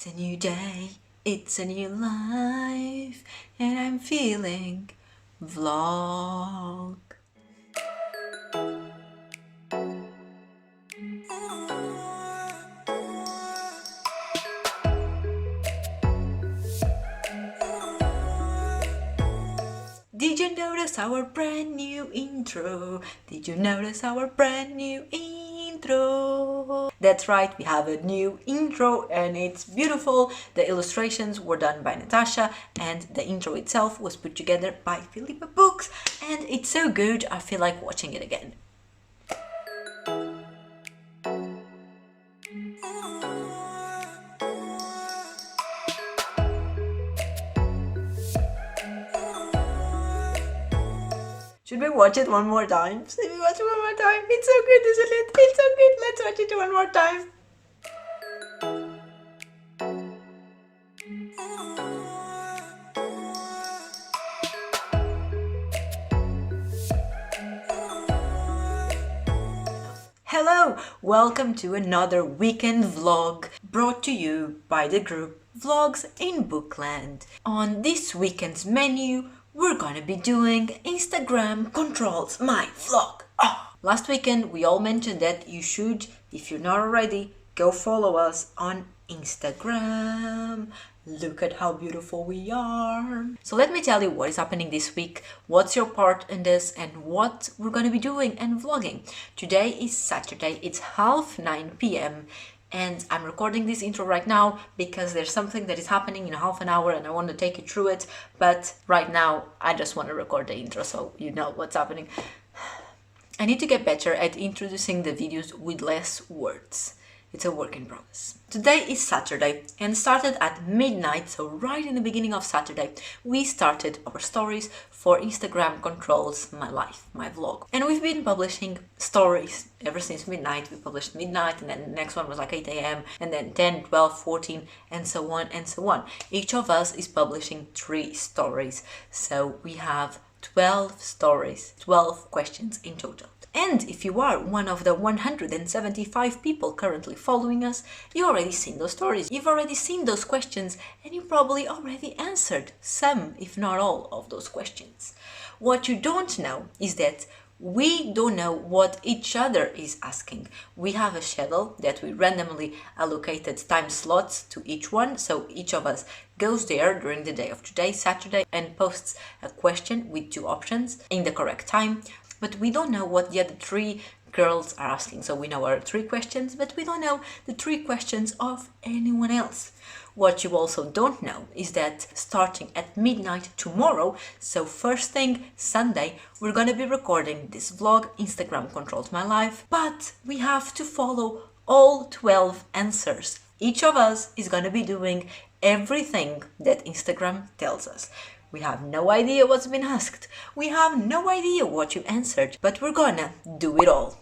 It's a new day, it's a new life, and I'm feeling vlog. Did you notice our brand new intro? Did you notice our brand new intro? That's right, we have a new intro and it's beautiful. The illustrations were done by Natasha and the intro itself was put together by Philippa Books, and it's so good I feel like watching it again. Should we watch it one more time? Should we watch it one more time? It's so good, isn't it? It's so good. Let's watch it one more time. Hello, welcome to another weekend vlog brought to you by the group Vlogs in Bookland. On this weekend's menu, we're gonna be doing Instagram controls my vlog. Last weekend we all mentioned that you should, if you're not already, go follow us on Instagram. Look at how beautiful we are. So let me tell you what is happening this week, what's your part in this, and what we're gonna be doing and vlogging. Today is Saturday, it's 9:30 p.m. and I'm recording this intro right now because there's something that is happening in half an hour and I want to take you through it, but right now I just want to record the intro so you know what's happening. I need to get better at introducing the videos with less words. It's a work in progress. Today is Saturday and started at midnight, so right in the beginning of Saturday, we started our stories for Instagram Controls My Life, my vlog. And we've been publishing stories ever since midnight. We published midnight and then the next one was like 8 a.m. and then 10, 12, 14 and so on and so on. Each of us is publishing 3 stories. So we have 12 stories, 12 questions in total. And if you are one of the 175 people currently following us, you already seen those stories. You've already seen those questions and you probably already answered some, if not all, of those questions. What you don't know is that we don't know what each other is asking. We have a schedule that we randomly allocated time slots to each one, so each of us goes there during the day of today, Saturday, and posts a question with 2 options in the correct time. But we don't know what the other 3 girls are asking. So we know our 3 questions, but we don't know the 3 questions of anyone else. What you also don't know is that starting at midnight tomorrow, so first thing Sunday, we're gonna be recording this vlog, Instagram Controls My Life, but we have to follow all 12 answers. Each of us is gonna be doing everything that Instagram tells us. We have no idea what's been asked. We have no idea what you answered, but we're gonna do it all.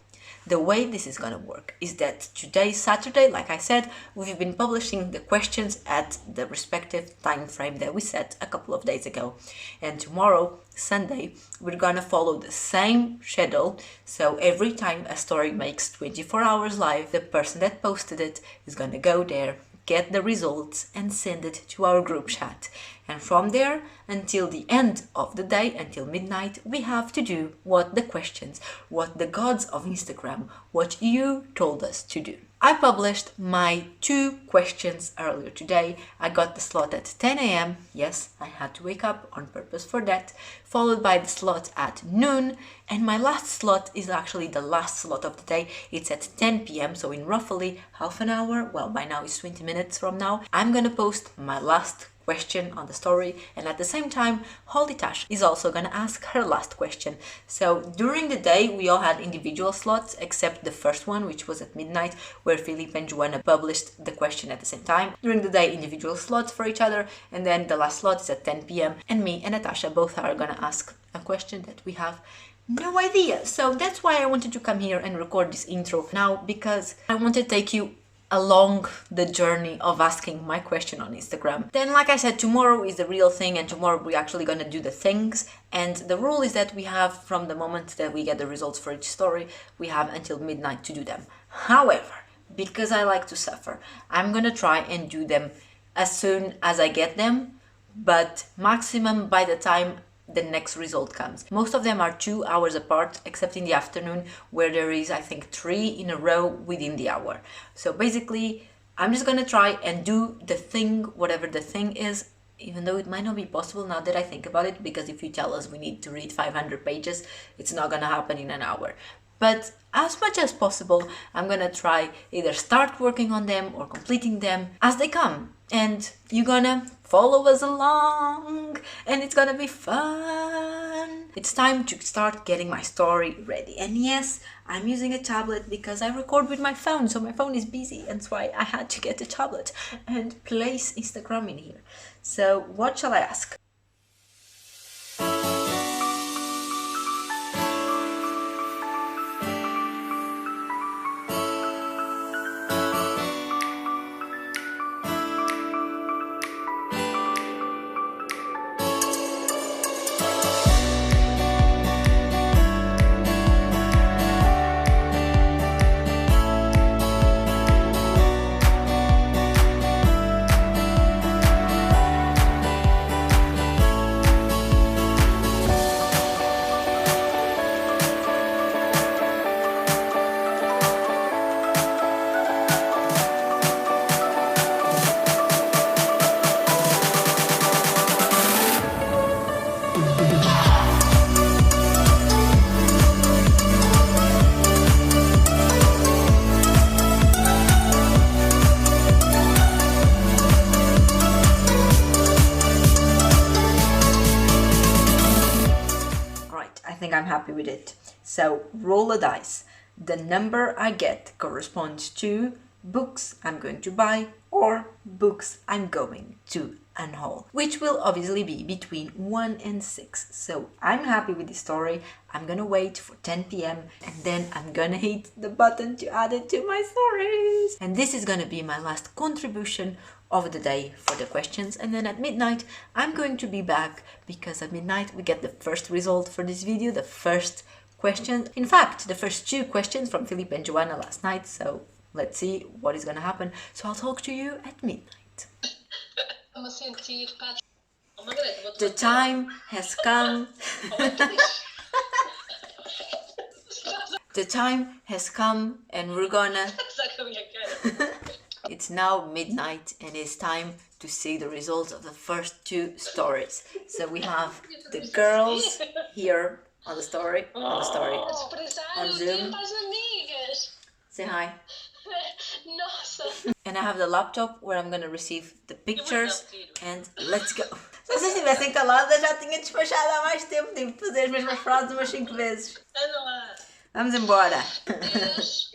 The way this is gonna work is that today, Saturday, like I said, we've been publishing the questions at the respective time frame that we set a couple of days ago. And tomorrow, Sunday, we're gonna follow the same schedule. So every time a story makes 24 hours live, the person that posted it is gonna go there, get the results and send it to our group chat. And from there until the end of the day, until midnight, we have to do what the questions, what the gods of Instagram, what you told us to do. I published my 2 questions earlier today. I got the slot at 10 a.m. Yes, I had to wake up on purpose for that, followed by the slot at noon, and my last slot is actually the last slot of the day. It's at 10 p.m. so in roughly half an hour, well by now it's 20 minutes from now, I'm gonna post my last question on the story, and at the same time Holly Tash is also gonna ask her last question. So during the day we all had individual slots except the first one, which was at midnight, where Philip and Joanna published the question at the same time. During the day individual slots for each other, and then the last slot is at 10 p.m. and me and Natasha both are gonna ask a question that we have no idea. So that's why I wanted to come here and record this intro now, because I want to take you along the journey of asking my question on Instagram. Then, like I said, tomorrow is the real thing, and tomorrow we're actually gonna do the things. And the rule is that we have, from the moment that we get the results for each story, we have until midnight to do them. However, because I like to suffer, I'm gonna try and do them as soon as I get them, but maximum by the time the next result comes. Most of them are 2 hours apart, except in the afternoon where there is, I think, 3 in a row within the hour. So basically, I'm just gonna try and do the thing, whatever the thing is, even though it might not be possible now that I think about it, because if you tell us we need to read 500 pages, it's not gonna happen in an hour. But as much as possible, I'm gonna try either start working on them or completing them as they come. And you're gonna follow us along and it's gonna be fun. It's time to start getting my story ready. And yes, I'm using a tablet because I record with my phone, so my phone is busy, and that's why I had to get a tablet and place Instagram in here. So what shall I ask? I'm happy with it. So roll a dice. The number I get corresponds to books I'm going to buy or books I'm going to unhaul, which will obviously be between 1 and 6. So I'm happy with the story. I'm gonna wait for 10 p.m. and then I'm gonna hit the button to add it to my stories. And this is gonna be my last contribution of the day for the questions, and then at midnight I'm going to be back, because at midnight we get the first result for this video, the first question, in fact the first 2 questions from Philip and Joanna last night. So let's see what is gonna happen. So I'll talk to you at midnight. The time has come. The time has come and we're gonna... It's now midnight and it's time to see the results of the first 2 stories. So we have the girls here on the story, on Zoom. Say hi. And I have the laptop where I'm gonna receive the pictures, and let's go. Se vocês estivessem caladas, já tinha despachado há mais tempo. Tive de fazer as mesmas frases umas 5 vezes. Vamos embora. 3,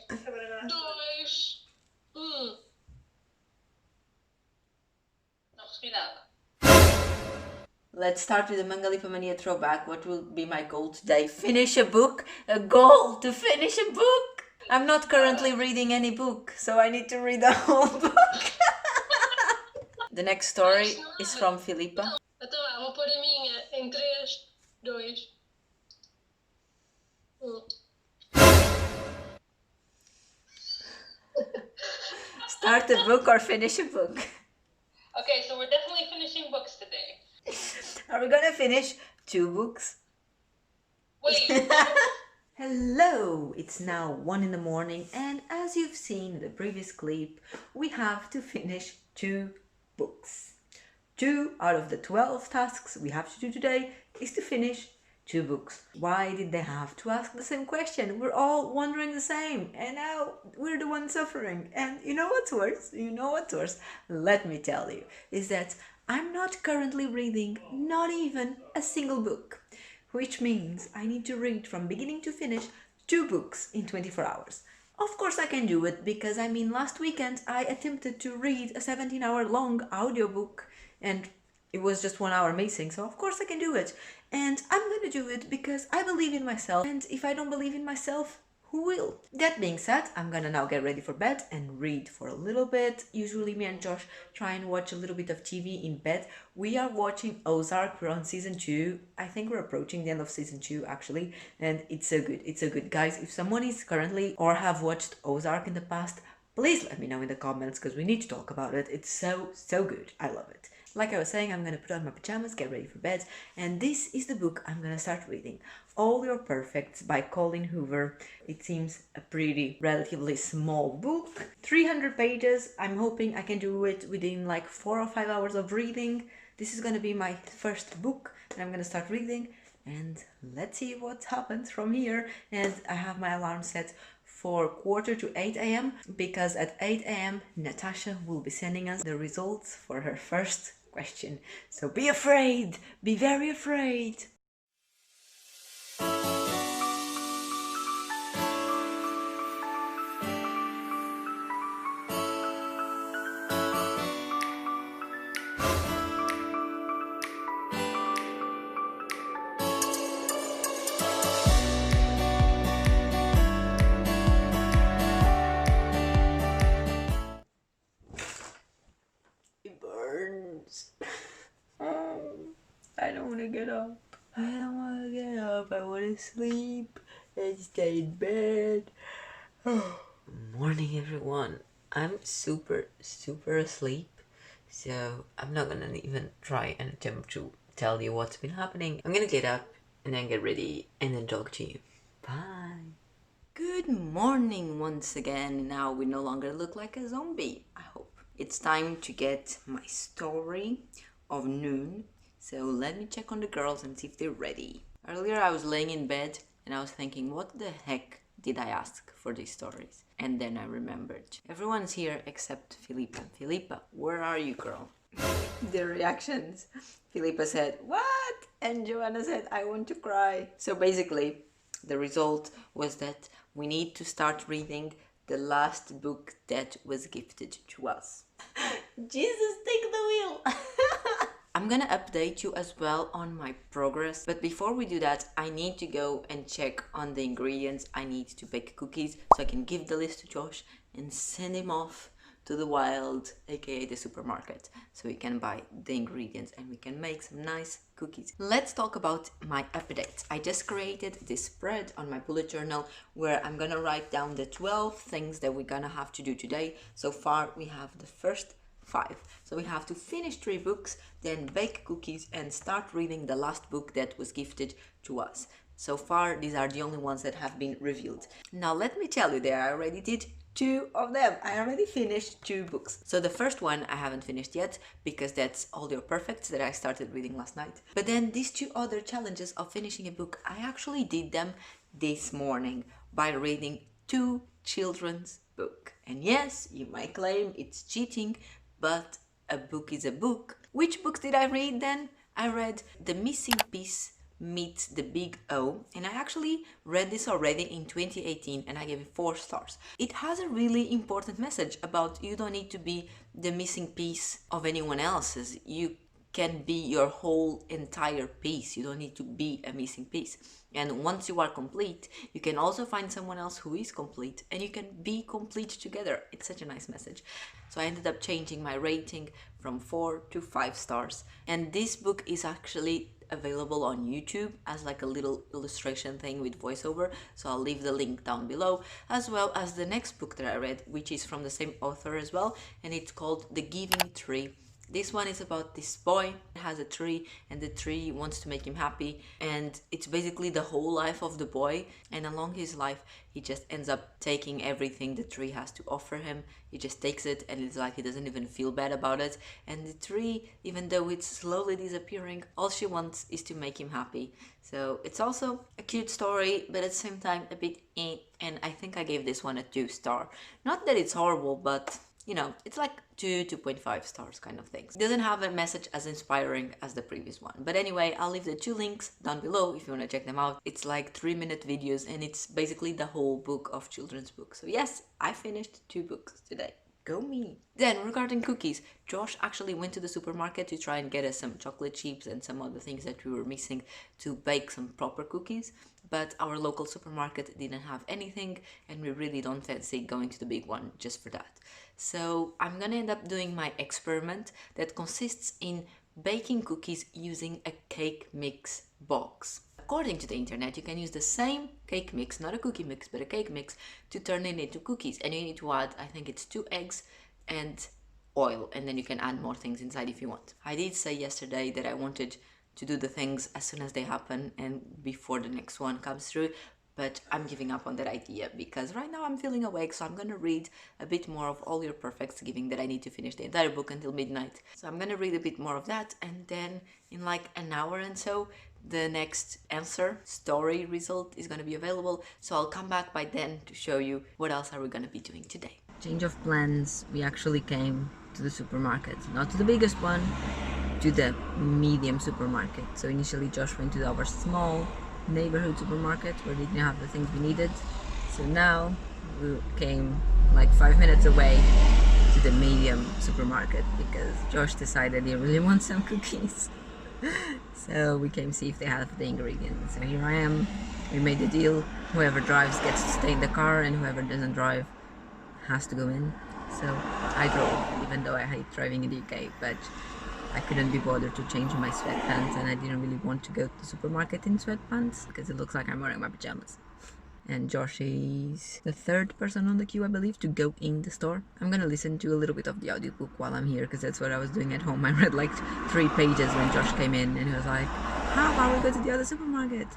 2, 1. Não recebi nada. Let's start with the Mangalipa Mania throwback. What will be my goal today? Finish a book? A goal to finish a book? I'm not currently reading any book, so I need to read the whole book. The next story is from Filipa. Então vou pôr a minha em 3, 2, 1. Start a book or finish a book? Okay, so we're definitely finishing books today. Are we gonna finish 2 books? Wait. Hello! It's now 1 in the morning, and as you've seen in the previous clip, we have to finish 2 books. 2 out of the 12 tasks we have to do today is to finish 2 books. Why did they have to ask the same question? We're all wondering the same, and now we're the ones suffering. And you know what's worse? Let me tell you, is that I'm not currently reading not even a single book, which means I need to read from beginning to finish 2 books in 24 hours. Of course I can do it, because last weekend I attempted to read a 17-hour long audiobook and it was just 1 hour missing, so of course I can do it. And I'm gonna do it because I believe in myself, and if I don't believe in myself, who will? That being said, I'm gonna now get ready for bed and read for a little bit. Usually me and Josh try and watch a little bit of TV in bed. We are watching Ozark. We're on season 2. I think we're approaching the end of season 2 actually, and it's so good. Guys, if someone is currently or have watched Ozark in the past, Please let me know in the comments because we need to talk about it. It's so good. I love it. Like I was saying, I'm gonna put on my pajamas, get ready for bed, and this is the book I'm gonna start reading. All Your Perfects by Colin Hoover. It seems a pretty relatively small book, 300 pages. I'm hoping I can do it within like 4 or 5 hours of reading. This is gonna be my first book and I'm gonna start reading, and let's see what happens from here. And I have my alarm set for 7:45 a.m. because at 8 a.m. Natasha will be sending us the results for her first question. So be afraid, be very afraid. It burns. I don't want to get up. I don't want to get up. I want to sleep and stay in bed. Morning, everyone. I'm super asleep, so I'm not gonna even try and attempt to tell you what's been happening. I'm gonna get up and then get ready and then talk to you. Bye. Good morning once again. Now we no longer look like a zombie, I hope. It's time to get my story of noon. So let me check on the girls and see if they're ready. Earlier I was laying in bed and I was thinking, what the heck did I ask for these stories? And then I remembered. Everyone's here except Philippa. Philippa, where are you, girl? Their reactions. Philippa said, what? And Joanna said, I want to cry. So basically, the result was that we need to start reading the last book that was gifted to us. Jesus, take the wheel! I'm gonna update you as well on my progress, but before we do that, I need to go and check on the ingredients. I need to bake cookies so I can give the list to Josh and send him off to the wild, aka the supermarket, so we can buy the ingredients and we can make some nice cookies. Let's talk about my updates. I just created this spread on my bullet journal where I'm gonna write down the 12 things that we're gonna have to do today. So far we have the first 5. So we have to finish 3 books, then bake cookies and start reading the last book that was gifted to us. So far these are the only ones that have been revealed. Now let me tell you that I already did 2 of them. I already finished 2 books. So the first one I haven't finished yet because that's All Your Perfects that I started reading last night. But then these 2 other challenges of finishing a book, I actually did them this morning by reading 2 children's books. And yes, you might claim it's cheating, but a book is a book. Which books did I read then? I read The Missing Piece Meets the Big O, and I actually read this already in 2018 and I gave it 4 stars. It has a really important message about you don't need to be the missing piece of anyone else's. You can be your whole entire piece. You don't need to be a missing piece. And once you are complete, you can also find someone else who is complete and you can be complete together. It's such a nice message. So I ended up changing my rating from 4 to 5 stars. And this book is actually available on YouTube as like a little illustration thing with voiceover, so I'll leave the link down below, as well as the next book that I read, which is from the same author as well, and it's called The Giving Tree. This one is about this boy who has a tree and the tree wants to make him happy, and it's basically the whole life of the boy, and along his life he just ends up taking everything the tree has to offer him. He just takes it and it's like he doesn't even feel bad about it, and the tree, even though it's slowly disappearing, all she wants is to make him happy. So it's also a cute story, but at the same time a bit and I think I gave this one a 2 star. Not that it's horrible, but you know, it's like 2.5 stars kind of things. It doesn't have a message as inspiring as the previous one. But anyway, I'll leave the 2 links down below if you want to check them out. It's like 3-minute videos and it's basically the whole book of children's books. So yes, I finished 2 books today. Go me! Then, regarding cookies, Josh actually went to the supermarket to try and get us some chocolate chips and some other things that we were missing to bake some proper cookies, but our local supermarket didn't have anything and we really don't fancy going to the big one just for that. So I'm gonna end up doing my experiment that consists in baking cookies using a cake mix box. according to the internet, you can use the same cake mix, not a cookie mix, but a cake mix, to turn it into cookies. And you need to add, I think it's 2 eggs and oil, and then you can add more things inside if you want. I did say yesterday that I wanted to do the things as soon as they happen and before the next one comes through, but I'm giving up on that idea because right now I'm feeling awake, so I'm gonna read a bit more of All Your Perfects, given that I need to finish the entire book until midnight. So I'm gonna read a bit more of that, and then in like an hour and so, the next answer story result is gonna be available. So I'll come back by then to show you what else are we gonna be doing today. Change of plans. We actually came to the supermarket, not to the biggest one, to the medium supermarket. So initially Josh went to our small neighborhood supermarket where we didn't have the things we needed. So now we came like 5 minutes away to the medium supermarket because Josh decided he really wants some cookies. So we came to see if they have the ingredients. So here I am. We made the deal. Whoever drives gets to stay in the car and whoever doesn't drive has to go in. So I drove, even though I hate driving in the UK, but I couldn't be bothered to change my sweatpants, and I didn't really want to go to the supermarket in sweatpants because it looks like I'm wearing my pajamas. And Josh is the third person on the queue, I believe, to go in the store. I'm gonna listen to a little bit of the audiobook while I'm here because that's what I was doing at home. I read like 3 pages when Josh came in and he was like, how about we go to the other supermarket?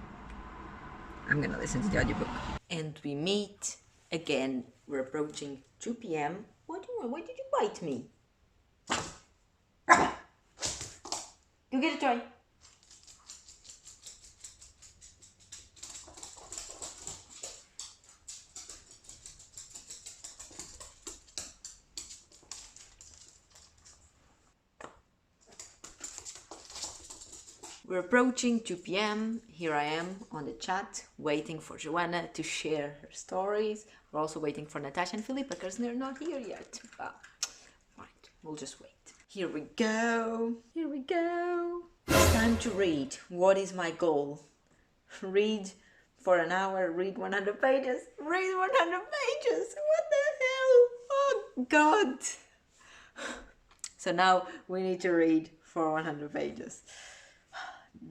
I'm gonna listen to the audiobook. And we meet again. We're approaching 2 p.m. What do you want? Why did you bite me? Go get a toy. We're approaching 2 p.m. Here I am on the chat, waiting for Joanna to share her stories. We're also waiting for Natasha and Philippa because they're not here yet. Right, we'll just wait. Here we go. Here we go. It's time to read. What is my goal? Read for an hour, read 100 pages. Read 100 pages. What the hell? Oh, God. So now we need to read for 100 pages.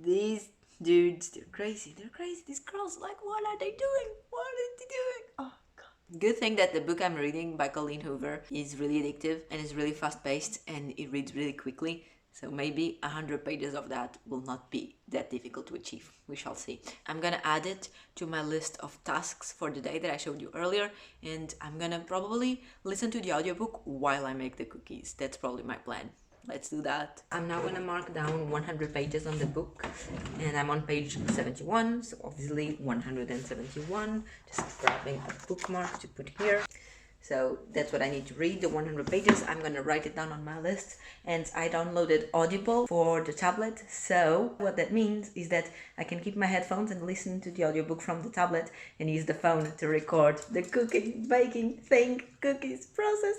These dudes, they're crazy. They're crazy. These girls, like, what are they doing? What are they doing? Oh, God. Good thing that the book I'm reading by Colleen Hoover is really addictive and is really fast-paced and it reads really quickly. So maybe 100 pages of that will not be that difficult to achieve. We shall see. I'm gonna add it to my list of tasks for the day that I showed you earlier, and I'm gonna probably listen to the audiobook while I make the cookies. That's probably my plan. Let's do that. I'm now gonna mark down 100 pages on the book, and I'm on page 71, so obviously 171. Just grabbing a bookmark to put here. So that's what I need to read, the 100 pages. I'm gonna write it down on my list, and I downloaded Audible for the tablet. So what that means is that I can keep my headphones and listen to the audiobook from the tablet and use the phone to record the cooking, baking, cookies process.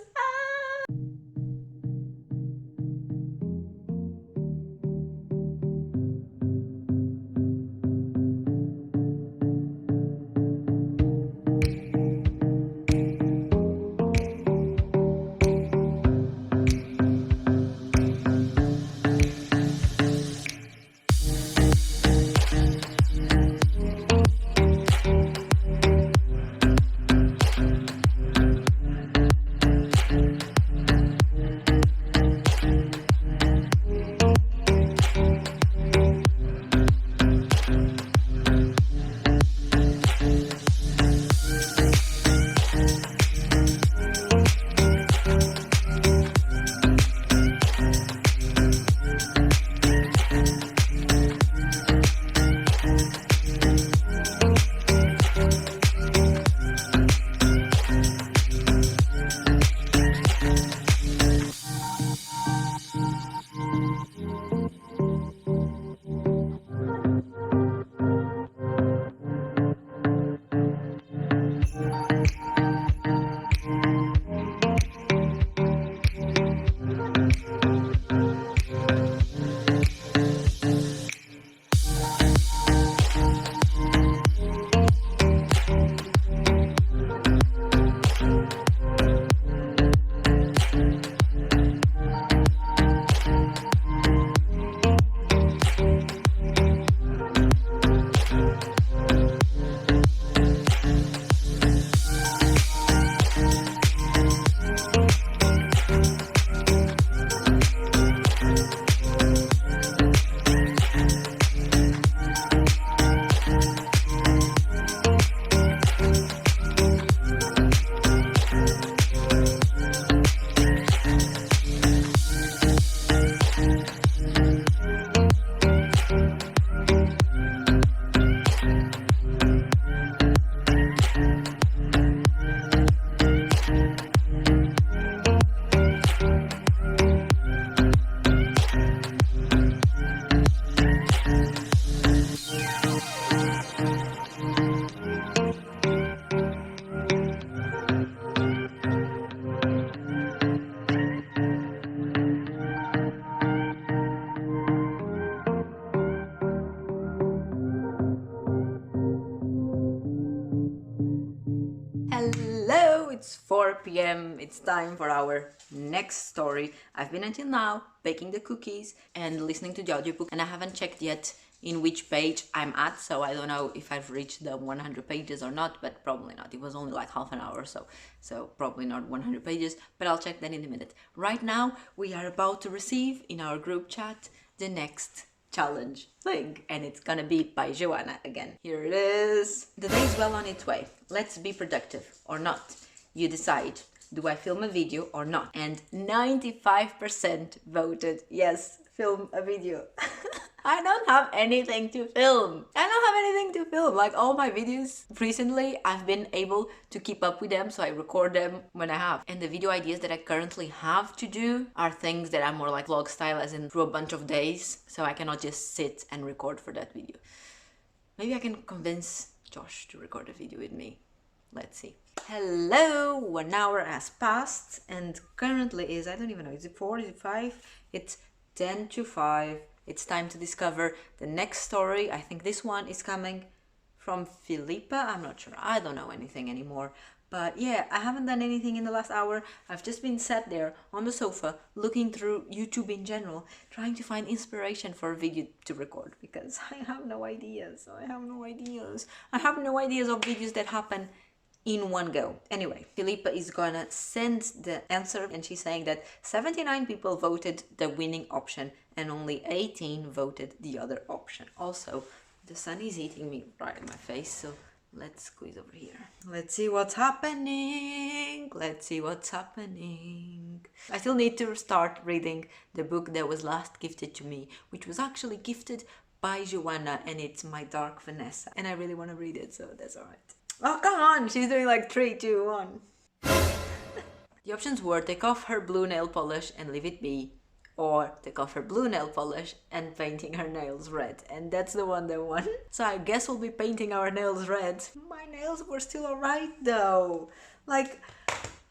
p.m. It's time for our next story. I've been until now baking the cookies and listening to the audiobook, and I haven't checked yet in which page I'm at, so I don't know if I've reached the 100 pages or not, but probably not. It was only like half an hour or so probably not 100 pages, but I'll check that in a minute. Right now, we are about to receive in our group chat the next challenge thing, and it's gonna be by Joanna again. Here it is. The day is well on its way. Let's be productive or not. You decide. Do I film a video or not? And 95% voted yes, film a video. I don't have anything to film. Like all my videos recently, I've been able to keep up with them, so I record them when I have. And the video ideas that I currently have to do are things that are more like vlog style, as in through a bunch of days, so I cannot just sit and record for that video. Maybe I can convince Josh to record a video with me. Let's see. Hello, 1 hour has passed and currently is, I don't even know, is it 4, is it 5? It's 10 to 5. It's time to discover the next story. I think this one is coming from Philippa. I'm not sure. I don't know anything anymore. But yeah, I haven't done anything in the last hour. I've just been sat there on the sofa looking through YouTube in general, trying to find inspiration for a video to record because I have no ideas. I have no ideas of videos that happen in one go. Anyway, Philippa is gonna send the answer, and she's saying that 79 people voted the winning option and only 18 voted the other option. Also, the sun is hitting me right in my face, so let's squeeze over here. Let's see what's happening. I still need to start reading the book that was last gifted to me, which was actually gifted by Joanna, and it's My Dark Vanessa. And I really want to read it, so that's alright. Oh, come on! She's doing like 3, 2, 1. The options were take off her blue nail polish and leave it be, or take off her blue nail polish and painting her nails red. And that's the one that won. So I guess we'll be painting our nails red. My nails were still alright though. Like,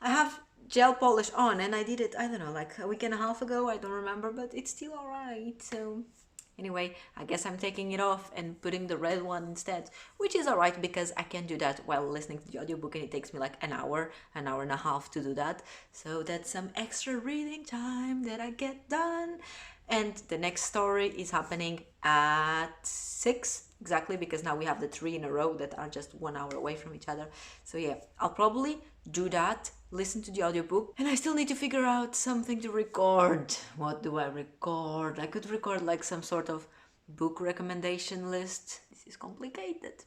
I have gel polish on and I did it, I don't know, like a week and a half ago, I don't remember, but it's still alright. So anyway, I guess I'm taking it off and putting the red one instead, which is alright because I can do that while listening to the audiobook, and it takes me like an hour and a half to do that. So that's some extra reading time that I get done. And the next story is happening at 6 exactly, because now we have the 3 in a row that are just 1 hour away from each other. So yeah, I'll probably do that, listen to the audiobook, and I still need to figure out something to record. What do I record? I could record like some sort of book recommendation list. This is complicated.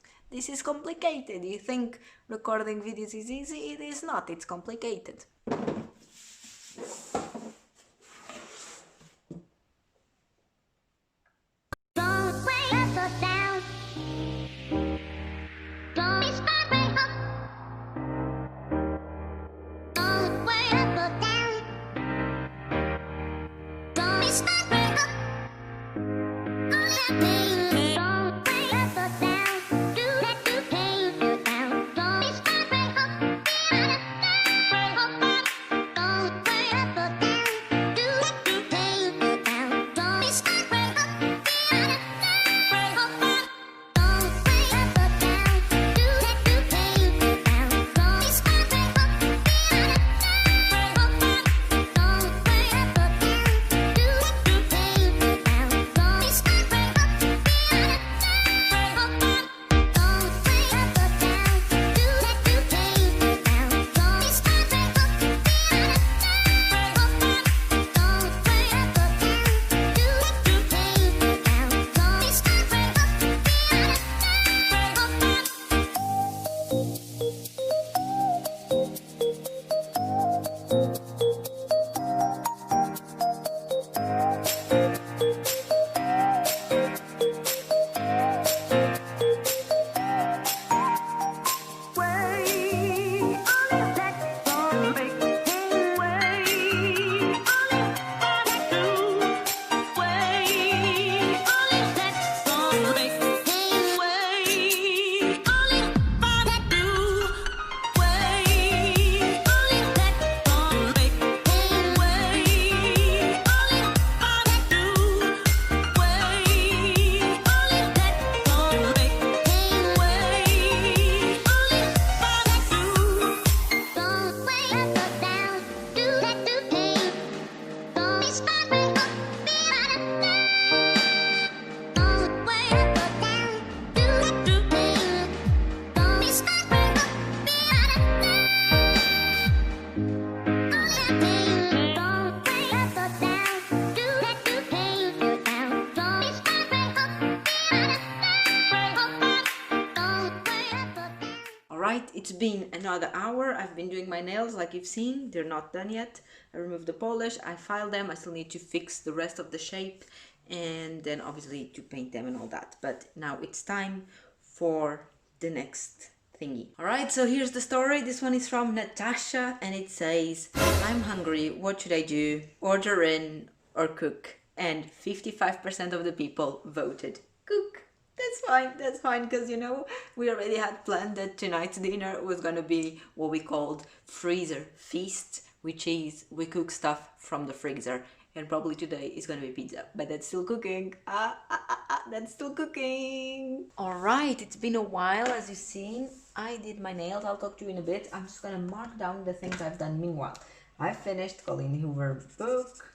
You think recording videos is easy? It is not. It's complicated. Alright, it's been another hour. I've been doing my nails like you've seen. They're not done yet. I removed the polish, I filed them. I still need to fix the rest of the shape and then obviously to paint them and all that. But now it's time for the next thingy. Alright, so here's the story. This one is from Natasha and it says, I'm hungry. What should I do? Order in or cook? And 55% of the people voted cook. That's fine, because you know, we already had planned that tonight's dinner was gonna be what we called freezer feast, which is we cook stuff from the freezer, and probably today is gonna be pizza, but that's still cooking. That's still cooking. Alright, it's been a while, as you've seen. I did my nails, I'll talk to you in a bit. I'm just gonna mark down the things I've done meanwhile. I finished Colleen Hoover's book,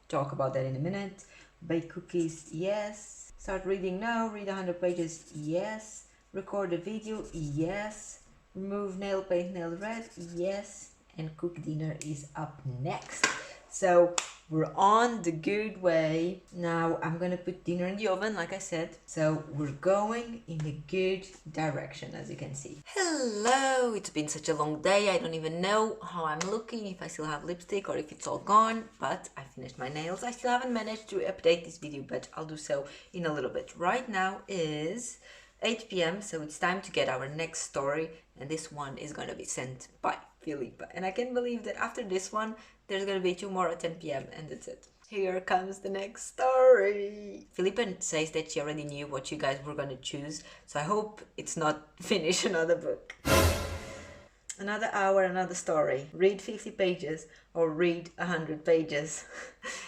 talk about that in a minute. Bake cookies, yes. Start reading now, read 100 pages, yes. Record a video, yes. Remove nail paint, nail red, yes. And cook dinner is up next. So we're on the good way. Now I'm gonna put dinner in the oven, like I said. So we're going in the good direction, as you can see. Hello, it's been such a long day. I don't even know how I'm looking, if I still have lipstick or if it's all gone, but I finished my nails. I still haven't managed to update this video, but I'll do so in a little bit. Right now is 8 p.m, so it's time to get our next story, and this one is gonna be sent by Philippa. And I can't believe that after this one, there's gonna be 2 more at 10 p.m, and that's it. Here comes the next story. Philippa says that she already knew what you guys were gonna choose, so I hope it's not finish another book. Another hour, another story. Read 50 pages or read 100 pages.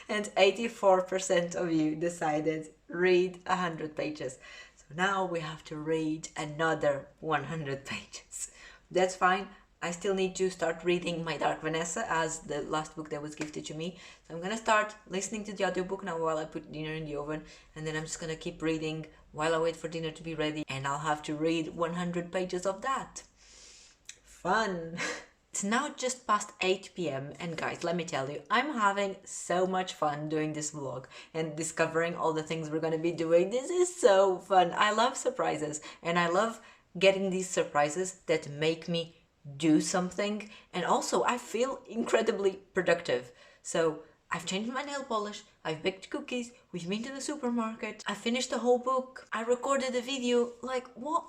And 84% of you decided read 100 pages. So now we have to read another 100 pages. That's fine. I still need to start reading My Dark Vanessa as the last book that was gifted to me. So I'm gonna start listening to the audiobook now while I put dinner in the oven, and then I'm just gonna keep reading while I wait for dinner to be ready, and I'll have to read 100 pages of that. Fun! It's now just past 8 p.m. and guys, let me tell you, I'm having so much fun doing this vlog and discovering all the things we're gonna be doing. This is so fun. I love surprises, and I love getting these surprises that make me do something, and also I feel incredibly productive. So I've changed my nail polish, I've baked cookies, we've been to the supermarket, I finished the whole book, I recorded a video. Like what?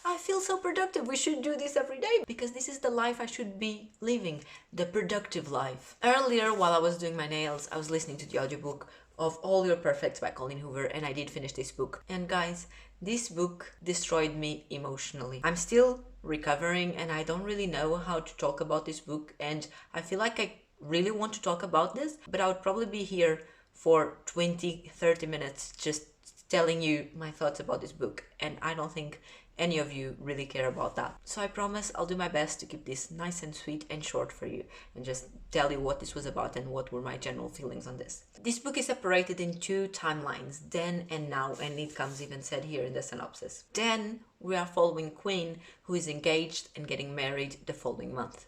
I feel so productive. We should do this every day, because this is the life I should be living, the productive life. Earlier, while I was doing my nails, I was listening to the audiobook of All Your Perfects by Colleen Hoover, and I did finish this book. And guys, this book destroyed me emotionally. I'm still recovering and I don't really know how to talk about this book, and I feel like I really want to talk about this, but I would probably be here for 20-30 minutes just telling you my thoughts about this book, and I don't think any of you really care about that. So I promise I'll do my best to keep this nice and sweet and short for you, and just tell you what this was about and what were my general feelings on this. This book is separated in 2 timelines, then and now, and it comes even said here in the synopsis. Then we are following Quinn, who is engaged and getting married the following month.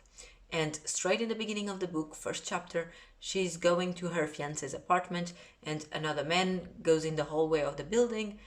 And straight in the beginning of the book, first chapter, she's going to her fiance's apartment, and another man goes in the hallway of the building,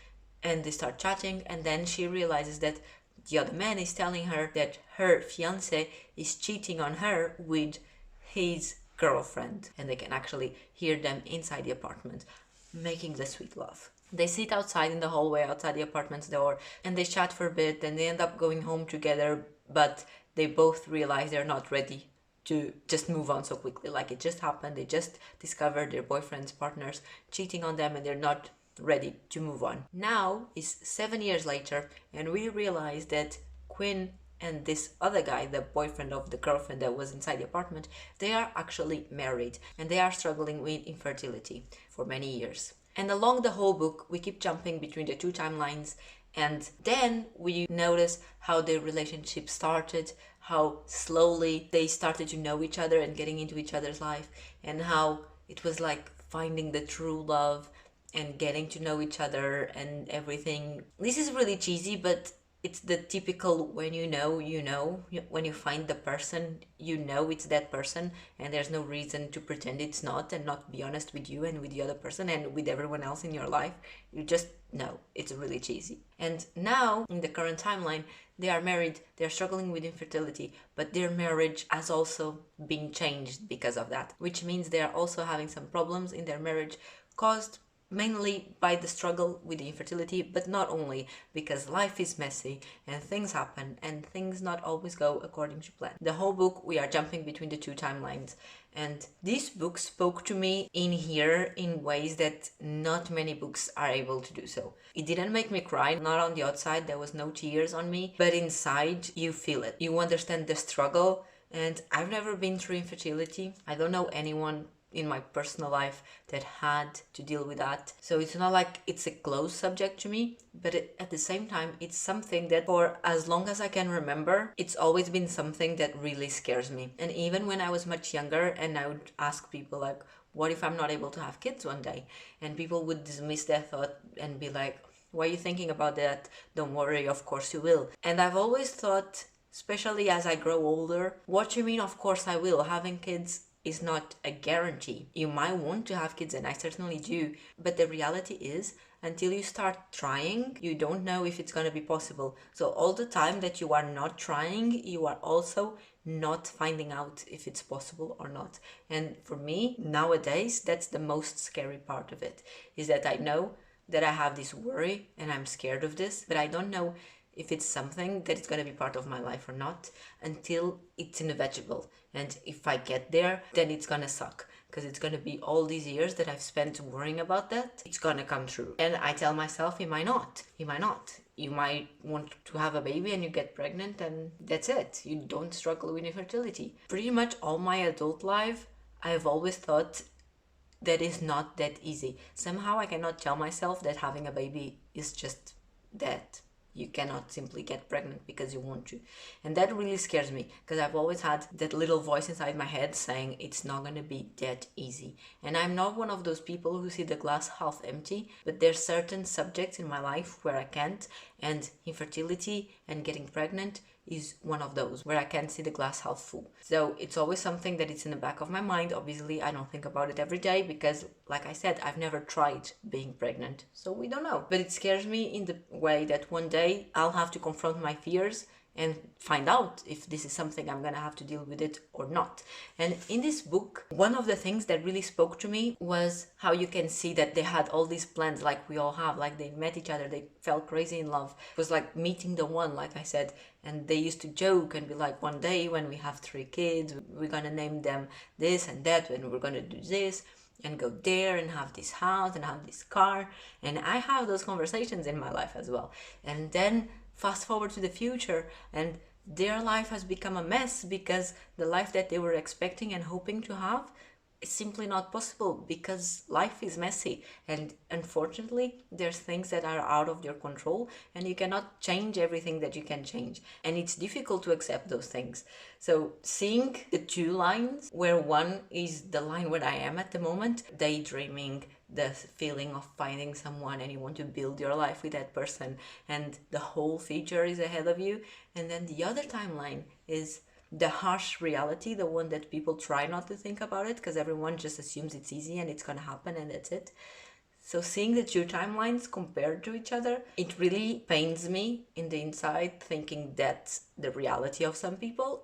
and they start chatting, and then she realizes that the other man is telling her that her fiance is cheating on her with his girlfriend, and they can actually hear them inside the apartment making the sweet love. They sit outside in the hallway outside the apartment's door, and they chat for a bit, and they end up going home together, but they both realize they're not ready to just move on so quickly. Like, it just happened, they just discovered their boyfriends, partners cheating on them, and they're not ready to move on. Now is 7 years later, and we realize that Quinn and this other guy, the boyfriend of the girlfriend that was inside the apartment, they are actually married, and they are struggling with infertility for many years. And along the whole book, we keep jumping between the 2 timelines, and then we notice how their relationship started, how slowly they started to know each other and getting into each other's life, and how it was like finding the true love and getting to know each other and everything. This is really cheesy, but It's the typical when you know, when you find the person, it's that person, and there's no reason to pretend it's not and not be honest with you and with the other person and with everyone else in your life. You just know it's really cheesy. And now, in the current timeline, they are married, they're struggling with infertility, but their marriage has also been changed because of that, which means they are also having some problems in their marriage caused mainly by the struggle with the infertility, but not only, because life is messy and things happen and things not always go according to plan. The whole book, we are jumping between the two timelines, and this book spoke to me in here in ways that not many books are able to do so. It didn't make me cry, not on the outside, there was no tears on me, but inside you feel it. You understand the struggle, and I've never been through infertility. I don't know anyone in my personal life that had to deal with that. So it's not like it's a close subject to me, but at the same time, it's something that for as long as I can remember, it's always been something that really scares me. And even when I was much younger and I would ask people like, what if I'm not able to have kids one day? And people would dismiss that thought and be like, why are you thinking about that? Don't worry, of course you will. And I've always thought, especially as I grow older, what you mean, of course I will? Having kids is not a guarantee. You might want to have kids, and I certainly do, but the reality is, until you start trying, you don't know if it's going to be possible. So all the time that you are not trying, you are also not finding out if it's possible or not. And for me, nowadays, that's the most scary part of it, is that I know that I have this worry and I'm scared of this, but I don't know if it's something that is going to be part of my life or not until it's inevitable. And if I get there, then it's going to suck, because it's going to be all these years that I've spent worrying about that. It's going to come true. And I tell myself, it might not. It might not. You might want to have a baby and you get pregnant and that's it. You don't struggle with infertility. Pretty much all my adult life, I've always thought that is not that easy. Somehow I cannot tell myself that having a baby is just that. You cannot simply get pregnant because you want to. And that really scares me, because I've always had that little voice inside my head saying it's not going to be that easy. And I'm not one of those people who see the glass half empty, but there's certain subjects in my life where I can't, and infertility and getting pregnant is one of those where I can't see the glass half full. So it's always something that it's in the back of my mind. Obviously, I don't think about it every day because, like I said, I've never tried being pregnant. So we don't know. But it scares me in the way that one day I'll have to confront my fears and find out if this is something I'm gonna have to deal with it or not. And in this book, one of the things that really spoke to me was how you can see that they had all these plans like we all have, like they met each other, they fell crazy in love. It was like meeting the one, like I said, and they used to joke and be like, one day when we have 3 kids, we're gonna name them this and that, and we're gonna do this and go there and have this house and have this car. And I have those conversations in my life as well. And then fast forward to the future, and their life has become a mess because the life that they were expecting and hoping to have is simply not possible, because life is messy and unfortunately there's things that are out of your control and you cannot change everything that you can change, and it's difficult to accept those things. So seeing the 2 lines, where one is the line where I am at the moment, daydreaming, the feeling of finding someone and you want to build your life with that person and the whole future is ahead of you, and then the other timeline is the harsh reality, the one that people try not to think about it because everyone just assumes it's easy and it's gonna happen and that's it. So seeing the 2 timelines compared to each other, it really pains me in the inside, thinking that's the reality of some people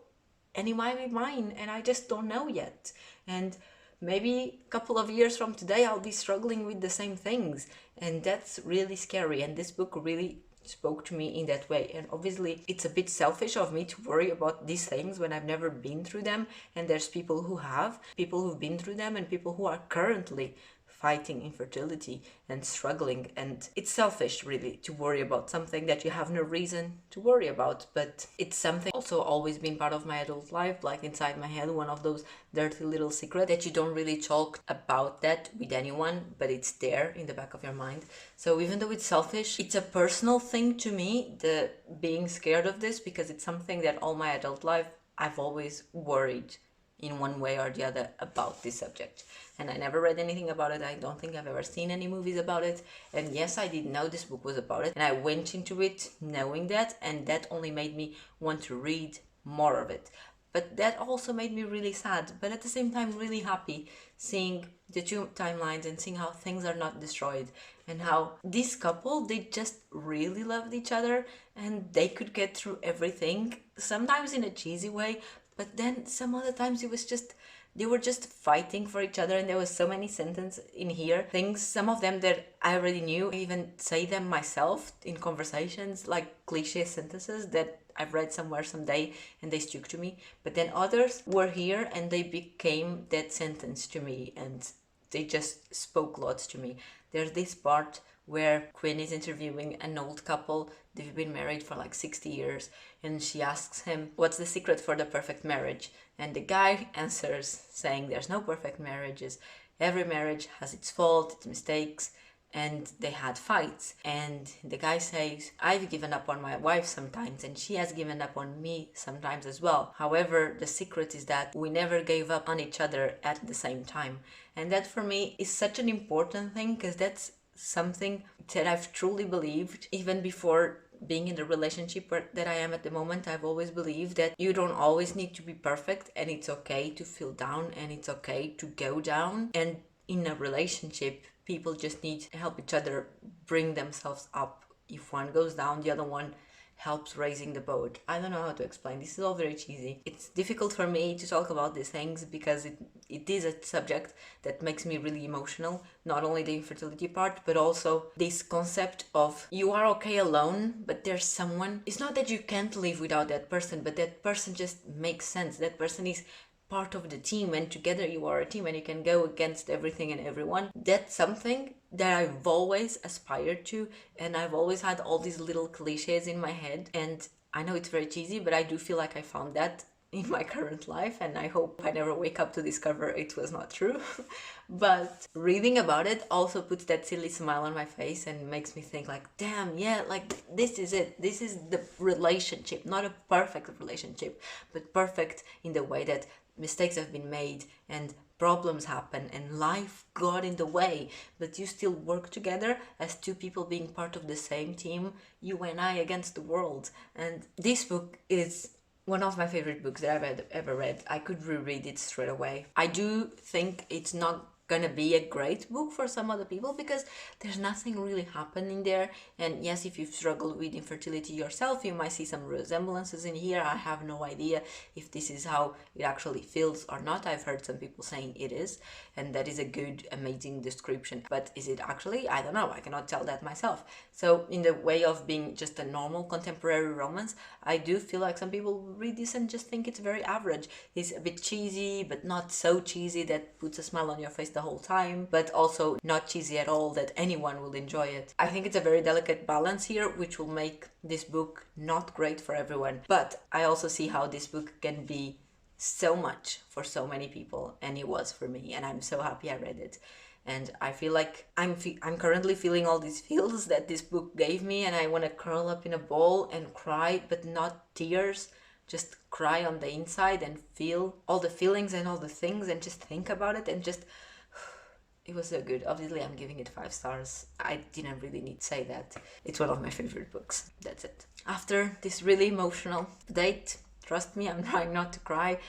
and it might be mine and I just don't know yet. And maybe a couple of years from today I'll be struggling with the same things, and that's really scary. And this book really spoke to me in that way. And obviously it's a bit selfish of me to worry about these things when I've never been through them, and there's people who have, people who've been through them, and people who are currently fighting infertility and struggling. And it's selfish really to worry about something that you have no reason to worry about, but it's something also always been part of my adult life, like inside my head, one of those dirty little secrets that you don't really talk about that with anyone, but it's there in the back of your mind. So even though it's selfish, it's a personal thing to me, the being scared of this, because it's something that all my adult life I've always worried in one way or the other about this subject. And I never read anything about it. I don't think I've ever seen any movies about it. And yes, I didn't know this book was about it. And I went into it knowing that, and that only made me want to read more of it. But that also made me really sad, but at the same time really happy, seeing the two timelines and seeing how things are not destroyed, and how this couple, they just really loved each other and they could get through everything, sometimes in a cheesy way, but then some other times it was just, they were just fighting for each other. And there was so many sentences in here, things, some of them that I already knew. I even say them myself in conversations, like cliche sentences that I've read somewhere someday and they stuck to me. But then others were here and they became that sentence to me, and they just spoke lots to me. There's this part where Quinn is interviewing an old couple. They've been married for like 60 years, and she asks him, what's the secret for the perfect marriage? And the guy answers saying there's no perfect marriages. Every marriage has its faults, its mistakes, and they had fights. And the guy says, I've given up on my wife sometimes, and she has given up on me sometimes as well. However, the secret is that we never gave up on each other at the same time. And that for me is such an important thing, because that's something that I've truly believed even before being in the relationship that I am at the moment. I've always believed that you don't always need to be perfect, and it's okay to feel down, and it's okay to go down. And in a relationship, people just need to help each other bring themselves up. If one goes down, the other one helps raising the boat. I don't know how to explain. This is all very cheesy. It's difficult for me to talk about these things because it is a subject that makes me really emotional. Not only the infertility part, but also this concept of you are okay alone, but there's someone. It's not that you can't live without that person, but that person just makes sense. That person is part of the team, and together you are a team, and you can go against everything and everyone. That's something that I've always aspired to, and I've always had all these little cliches in my head. And I know it's very cheesy, but I do feel like I found that in my current life, and I hope I never wake up to discover it was not true. But reading about it also puts that silly smile on my face and makes me think like, damn, yeah, like this is it. This is the relationship, not a perfect relationship, but perfect in the way that mistakes have been made and problems happen and life got in the way, but you still work together as two people being part of the same team, you and I against the world. And this book is one of my favorite books that I've ever read. I could reread it straight away. I do think it's not gonna be a great book for some other people because there's nothing really happening there. And yes, if you've struggled with infertility yourself, you might see some resemblances in here. I have no idea if this is how it actually feels or not. I've heard some people saying it is, and that is a good, amazing description. But is it actually? I don't know. I cannot tell that myself. So in the way of being just a normal contemporary romance, I do feel like some people read this and just think it's very average. It's a bit cheesy, but not so cheesy that puts a smile on your face the whole time, but also not cheesy at all that anyone will enjoy it. I think it's a very delicate balance here, which will make this book not great for everyone. But I also see how this book can be so much for so many people, and it was for me, and I'm so happy I read it. And I feel like I'm currently feeling all these feels that this book gave me, and I want to curl up in a ball and cry, but not tears, just cry on the inside and feel all the feelings and all the things and just think about it and just it was so good. Obviously, I'm giving it 5 stars. I didn't really need to say that. It's one of my favorite books. That's it. After this really emotional date, trust me, I'm trying not to cry.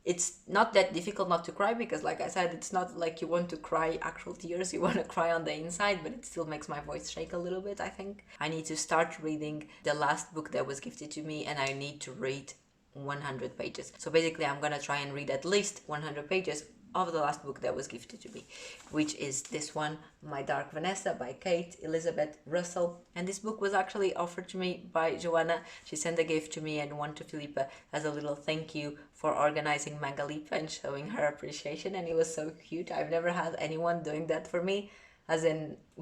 It's not that difficult not to cry because, like I said, it's not like you want to cry actual tears. You want to cry on the inside, but it still makes my voice shake a little bit, I think. I need to start reading the last book that was gifted to me, and I need to read 100 pages. So basically, I'm gonna try and read at least 100 pages of the last book that was gifted to me, which is this one, My Dark Vanessa by Kate Elizabeth Russell. And this book was actually offered to me by Joanna. She sent a gift to me and one to Filipa as a little thank you for organizing Mangalet and showing her appreciation, and it was so cute. I've never had anyone doing that for me as in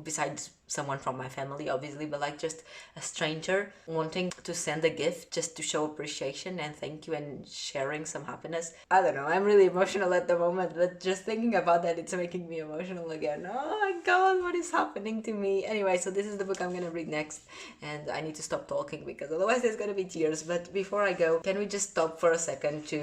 besides someone from my family obviously, but like just a stranger wanting to send a gift just to show appreciation and thank you and sharing some happiness. I don't know, I'm really emotional at the moment, but just thinking about that, it's making me emotional again. Oh my god, what is happening to me? Anyway, so this is the book I'm gonna read next, and I need to stop talking because otherwise there's gonna be tears. But before I go, can we just stop for a second to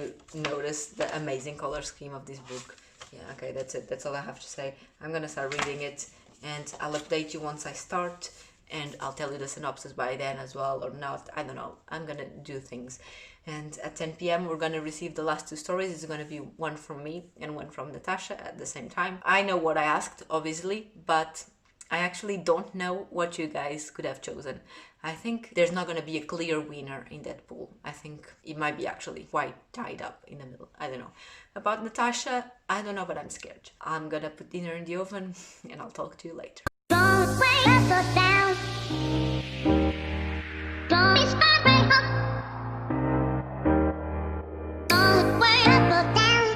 notice the amazing color scheme of this book? Yeah, okay, that's it. That's all I have to say. I'm gonna start reading it, and I'll update you once I start, and I'll tell you the synopsis by then as well, or not. I don't know. I'm gonna do things. And at 10 p.m. we're gonna receive the last 2 stories. It's gonna be one from me and one from Natasha at the same time. I know what I asked, obviously, but I actually don't know what you guys could have chosen. I think there's not going to be a clear winner in that pool. I think it might be actually quite tied up in the middle. I don't know. About Natasha, I don't know, but I'm scared. I'm going to put dinner in the oven and I'll talk to you later. Don't wait us down. Don't be scared up. Don't wait us down.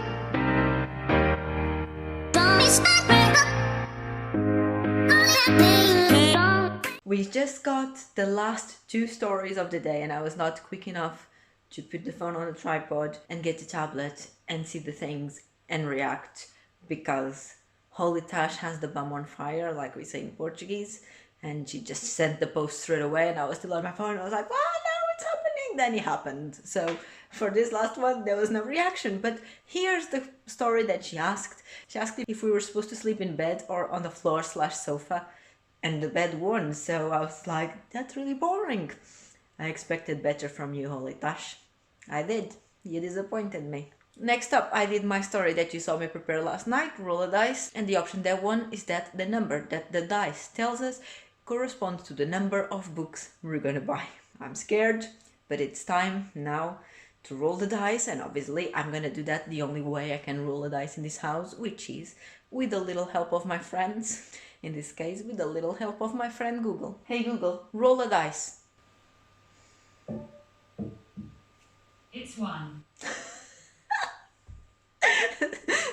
Don't be scared up. We just got the last 2 stories of the day, and I was not quick enough to put the phone on a tripod and get the tablet and see the things and react, because Holy Tash has the bum on fire, like we say in Portuguese, and she just sent the post straight away, and I was still on my phone. I was like, oh no, it's happening. Then it happened. So for this last one, there was no reaction. But here's the story that she asked. She asked if we were supposed to sleep in bed or on the floor/sofa. And the bed won, so I was like, that's really boring. I expected better from you, Holy Tash. I did. You disappointed me. Next up, I did my story that you saw me prepare last night, roll a dice, and the option that won is that the number that the dice tells us corresponds to the number of books we're gonna buy. I'm scared, but it's time now to roll the dice, and obviously I'm gonna do that the only way I can roll a dice in this house, which is with a little help of my friends. In this case, with a little help of my friend Google. Hey Google, roll a dice. It's 1.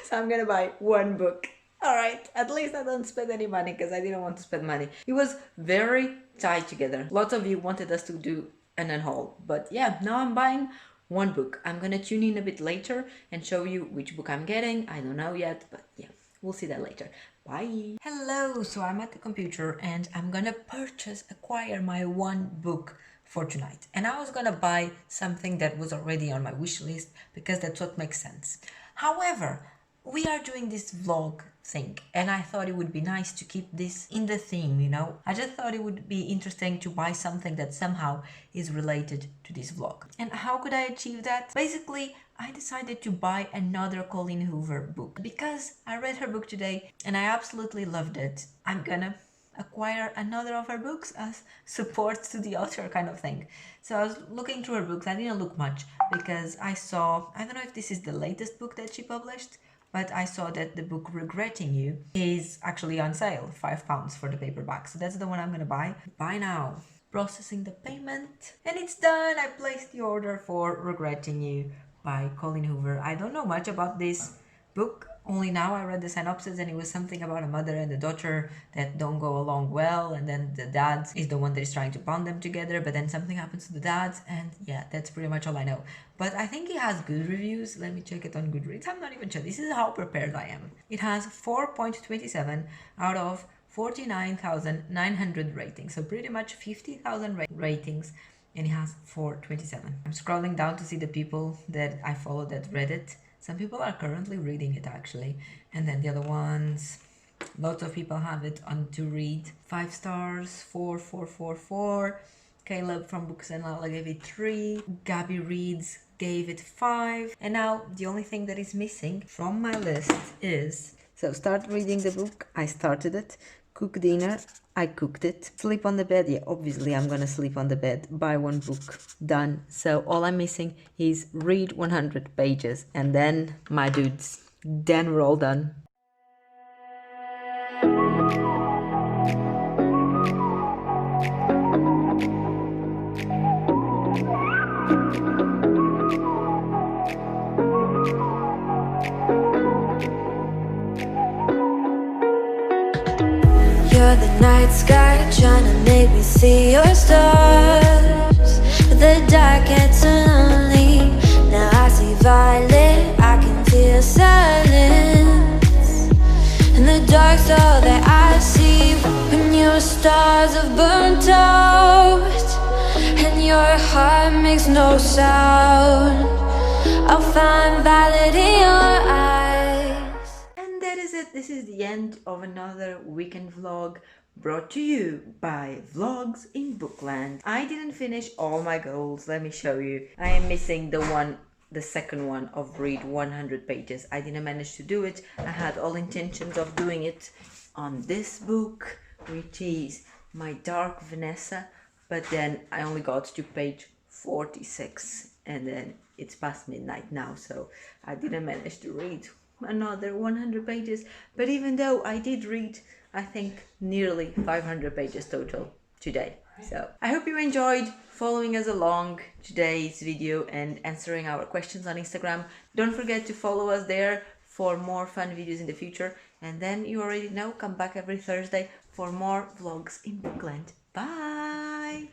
So I'm gonna buy 1 book. Alright, at least I don't spend any money because I didn't want to spend money. It was very tied together. Lots of you wanted us to do an unhaul, but yeah, now I'm buying 1 book. I'm gonna tune in a bit later and show you which book I'm getting. I don't know yet, but yeah, we'll see that later. Bye. Hello, so I'm at the computer and I'm gonna acquire my 1 book for tonight. And I was gonna buy something that was already on my wish list because that's what makes sense. However, we are doing this vlog thing and I thought it would be nice to keep this in the theme, you know? I just thought it would be interesting to buy something that somehow is related to this vlog. And how could I achieve that? Basically, I decided to buy another Colleen Hoover book because I read her book today and I absolutely loved it. I'm gonna acquire another of her books as support to the author kind of thing. So I was looking through her books. I didn't look much because I don't know if this is the latest book that she published, but I saw that the book Regretting You is actually on sale, £5 for the paperback. So that's the one I'm gonna buy. Buy now. Processing the payment. And it's done. I placed the order for Regretting You by Colleen Hoover. I don't know much about this book. Only now I read the synopsis and it was something about a mother and a daughter that don't go along well, and then the dad is the one that is trying to bond them together, but then something happens to the dad, and yeah, that's pretty much all I know. But I think it has good reviews. Let me check it on Goodreads. I'm not even sure. This is how prepared I am. It has 4.27 out of 49,900 ratings, so pretty much 50,000 ratings, and it has 4.27. I'm scrolling down to see the people that I follow that read it. Some people are currently reading it actually, and then the other ones, lots of people have it on to read. 5 stars, 4. Caleb from Books and Lala gave it 3. Gabby Reads gave it 5. And now the only thing that is missing from my list is, so start reading the book. I started it. Cook dinner. I cooked it. Sleep on the bed. Yeah, obviously I'm gonna sleep on the bed. Buy 1 book. Done. So all I'm missing is read 100 pages. And then, my dudes, then we're all done. You're the night sky trying to make me see your stars, but the dark gets so lonely. Now I see violet, I can feel silence, and the dark's all that I see. When your stars have burnt out and your heart makes no sound, I'll find violet in your eyes. And that is it. This is the end of another weekend vlog brought to you by Vlogs in Bookland. I didn't finish all my goals. Let me show you. I am missing the second one of read 100 pages. I didn't manage to do it. I had all intentions of doing it on this book, which is My Dark Vanessa, but then I only got to page 46 and then it's past midnight now, so I didn't manage to read another 100 pages. But even though I did read, I think, nearly 500 pages total today. So I hope you enjoyed following us along today's video and answering our questions on Instagram. Don't forget to follow us there for more fun videos in the future. And then you already know, come back every Thursday for more vlogs in Bookland. Bye!